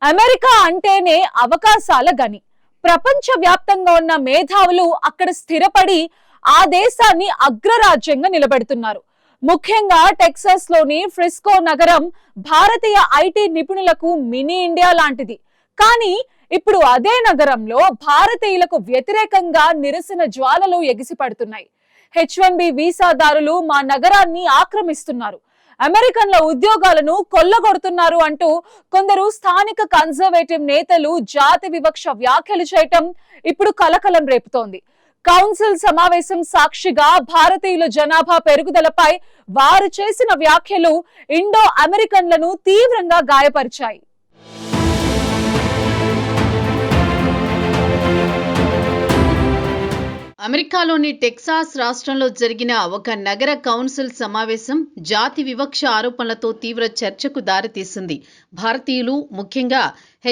America అంటేనే అవకాశాల గని. ప్రపంచవ్యాప్తంగా ఉన్న మేధావులు అక్కడ స్థిరపడి ఆ దేశాన్ని అగ్రరాజ్యంగా నిలబెడుతున్నారు. ముఖ్యంగా టెక్సాస్ లోని ఫ్రిస్కో నగరం భారతీయ ఐటీ నిపుణులకు మినీ ఇండియా లాంటిది. కానీ ఇప్పుడు అదే నగరంలో భారతీయులకు వ్యతిరేకంగా నిరసన జ్వాలలు ఎగిసిపడుతున్నాయి. H1B వీసాదారులు మా నగరాన్ని ఆక్రమిస్తున్నారు, అమెరికన్ల ఉద్యోగాలను కొల్లగొడుతున్నారు అంటూ కొందరు స్థానిక కన్జర్వేటివ్ నేతలు జాతి వివక్ష వ్యాఖ్యలు చేయటం ఇప్పుడు కలకలం రేపుతోంది. కౌన్సిల్ సమావేశం సాక్షిగా భారతీయుల జనాభా పెరుగుదలపై వారు చేసిన వ్యాఖ్యలు ఇండో అమెరికన్లను తీవ్రంగా గాయపరిచాయి. అమెరికాలోని టెక్సాస్ రాష్ట్రంలో జరిగిన ఒక నగర కౌన్సిల్ సమావేశం జాతి వివక్ష ఆరోపణలతో తీవ్ర చర్చకు దారితీసింది. భారతీయులు, ముఖ్యంగా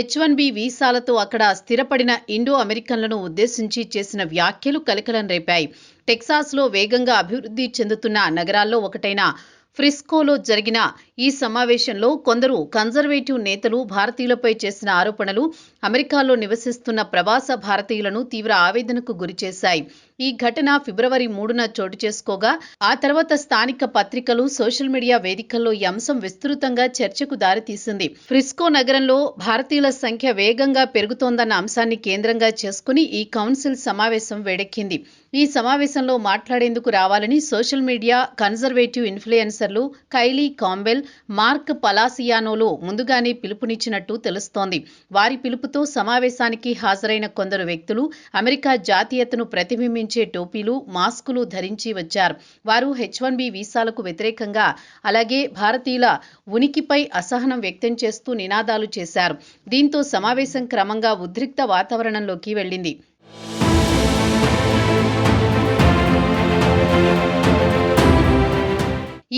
H1B వీసాలతో అక్కడ స్థిరపడిన ఇండో అమెరికన్లను ఉద్దేశించి చేసిన వ్యాఖ్యలు కలకలం రేపాయి. టెక్సాస్లో వేగంగా అభివృద్ధి చెందుతున్న నగరాల్లో ఒకటైన ఫ్రిస్కోలో జరిగిన ఈ సమావేశంలో కొందరు కన్జర్వేటివ్ నేతలు భారతీయులపై చేసిన ఆరోపణలు అమెరికాలో నివసిస్తున్న ప్రవాస భారతీయులను తీవ్ర ఆవేదనకు గురిచేశాయి. ఈ ఘటన ఫిబ్రవరి 3న చోటు చేసుకోగా ఆ తర్వాత స్థానిక పత్రికలు, సోషల్ మీడియా వేదికల్లో ఈ అంశం విస్తృతంగా చర్చకు దారితీసింది. ఫ్రిస్కో నగరంలో భారతీయుల సంఖ్య వేగంగా పెరుగుతోందన్న అంశాన్ని కేంద్రంగా చేసుకుని ఈ కౌన్సిల్ సమావేశం వేడెక్కింది. ఈ సమావేశంలో మాట్లాడేందుకు రావాలని సోషల్ మీడియా కన్జర్వేటివ్ ఇన్ఫ్లుయెన్సర్లు కైలీ కాంబెల్, మార్క్ పలాసియానోలు ముందుగానే పిలుపునిచ్చినట్టు తెలుస్తోంది. వారి పిలుపుతో సమావేశానికి హాజరైన కొందరు వ్యక్తులు అమెరికా జాతీయతను ప్రతిబింబించే టోపీలు, మాస్కులు ధరించి వచ్చారు. వారు H1B వీసాలకు వ్యతిరేకంగా, అలాగే భారతీయుల ఉనికిపై అసహనం వ్యక్తం చేస్తూ నినాదాలు చేశారు. దీంతో సమావేశం క్రమంగా ఉద్రిక్త వాతావరణంలోకి వెళ్ళింది.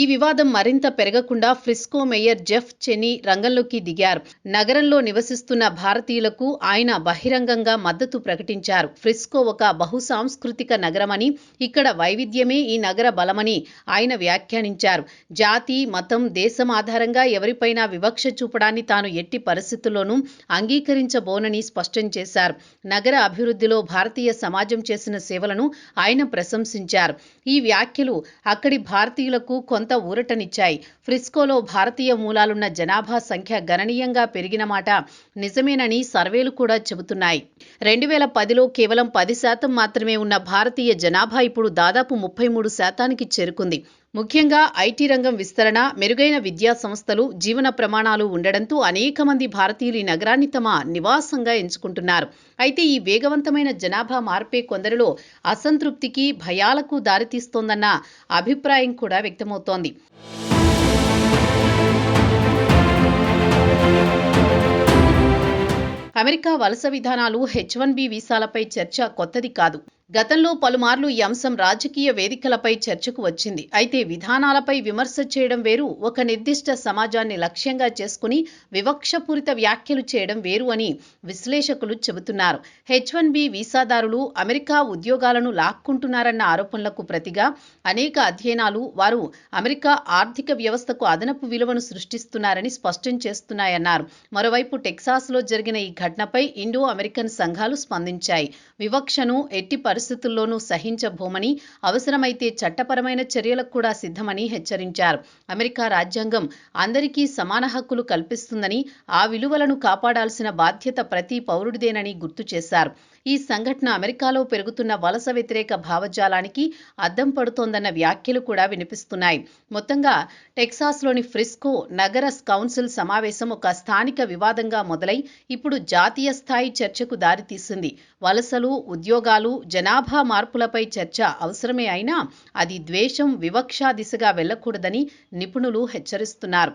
ఈ వివాదం మరింత పెరగకుండా ఫ్రిస్కో మేయర్ జెఫ్ చెనీ రంగంలోకి దిగారు. నగరంలో నివసిస్తున్న భారతీయులకు ఆయన బహిరంగంగా మద్దతు ప్రకటించారు. ఫ్రిస్కో ఒక బహుసాంస్కృతిక నగరమని, ఇక్కడ వైవిధ్యమే ఈ నగర బలమని ఆయన వ్యాఖ్యానించారు. జాతి, మతం, దేశం ఆధారంగా ఎవరిపైనా వివక్ష చూపడాన్ని తాను ఎట్టి పరిస్థితుల్లోనూ అంగీకరించబోనని స్పష్టం చేశారు. నగర అభివృద్ధిలో భారతీయ సమాజం చేసిన సేవలను ఆయన ప్రశంసించారు. ఈ వ్యాఖ్యలు అక్కడి భారతీయులకు కొంత ఊరటనిచ్చాయి. ఫ్రిస్కోలో భారతీయ మూలాలున్న జనాభా సంఖ్య గణనీయంగా పెరిగిన మాట నిజమేనని సర్వేలు కూడా చెబుతున్నాయి. 2010లో కేవలం 10% మాత్రమే ఉన్న భారతీయ జనాభా ఇప్పుడు దాదాపు 33%కి చేరుకుంది. ముఖ్యంగా ఐటీ రంగం విస్తరణ, మెరుగైన విద్యా సంస్థలు, జీవన ప్రమాణాలు ఉండడంతో అనేక మంది భారతీయులు ఈ నగరాన్ని తమ నివాసంగా ఎంచుకుంటున్నారు. అయితే ఈ వేగవంతమైన జనాభా మార్పే కొందరిలో అసంతృప్తికి, భయాలకు దారితీస్తోందన్న అభిప్రాయం కూడా వ్యక్తమవుతోంది. అమెరికా వలస విధానాలు, H1B వీసాలపై చర్చ కొత్తది కాదు. గతంలో పలుమార్లు ఈ అంశం రాజకీయ వేదికలపై చర్చకు వచ్చింది. అయితే విధానాలపై విమర్శ చేయడం వేరు, ఒక నిర్దిష్ట సమాజాన్ని లక్ష్యంగా చేసుకుని వివక్షపూరిత వ్యాఖ్యలు చేయడం వేరు అని విశ్లేషకులు చెబుతున్నారు. H1B వీసాదారులు అమెరికా ఉద్యోగాలను లాక్కుంటున్నారన్న ఆరోపణలకు ప్రతిగా అనేక అధ్యయనాలు వారు అమెరికా ఆర్థిక వ్యవస్థకు అదనపు విలువను సృష్టిస్తున్నారని స్పష్టం చేస్తున్నాయన్నారు. మరోవైపు టెక్సాస్లో జరిగిన ఈ ఘటనపై ఇండో అమెరికన్ సంఘాలు స్పందించాయి. వివక్షను ఎట్టి పరిస్థితుల్లోనూ సహించబోమని, అవసరమైతే చట్టపరమైన చర్యలకు కూడా సిద్ధమని హెచ్చరించారు. అమెరికా రాజ్యాంగం అందరికీ సమాన హక్కులు కల్పిస్తుందని, ఆ విలువలను కాపాడాల్సిన బాధ్యత ప్రతి పౌరుడిదేనని గుర్తు చేశారు. ఈ సంఘటన అమెరికాలో పెరుగుతున్న వలస వ్యతిరేక భావజాలానికి అద్దం పడుతోందన్న వ్యాఖ్యలు కూడా వినిపిస్తున్నాయి. మొత్తంగా టెక్సాస్లోని ఫ్రిస్కో నగర కౌన్సిల్ సమావేశం ఒక స్థానిక వివాదంగా మొదలై ఇప్పుడు జాతీయ స్థాయి చర్చకు దారితీసింది. వలసలు, ఉద్యోగాలు, జనాభా మార్పులపై చర్చ అవసరమే అయినా అది ద్వేషం, వివక్ష దిశగా వెళ్లకూడదని నిపుణులు హెచ్చరిస్తున్నారు.